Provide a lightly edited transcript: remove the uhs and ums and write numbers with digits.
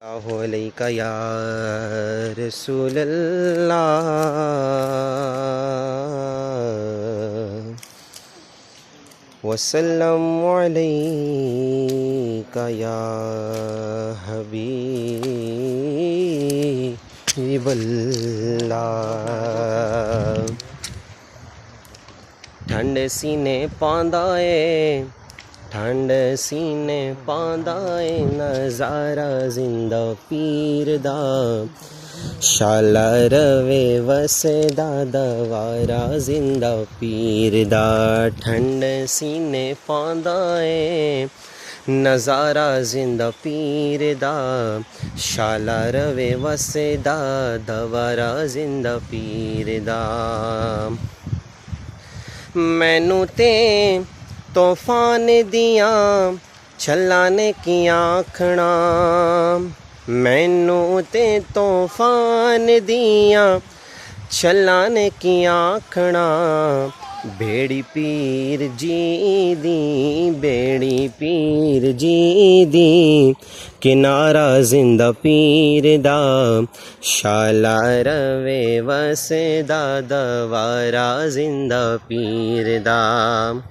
अलैका या रसूलल्लाह वसल्लमु अलैका या हबीबल्लाह। ठंड सीने पांदा ए, ठंड सीने पांदा ए, नज़ारा जिंदा पीर दा, शाला रवे वसदा दवारा जिंदा पीर दा। ठंड सीने पांदा ए, नज़ारा जिंदा पीर दा, शाला रवे वसदा दवारा जिंदा पीर दा। मैनू ते तूफान दियां छल्लां ने की आखना, मैनू ते तूफान दियां छल्लां ने की आखना। बेड़ी पीर जी दी, बेड़ी पीर जी दी, किनारा जिंदा पीर दा, शाला रवे वसदा दवारा जिंदा पीर दा।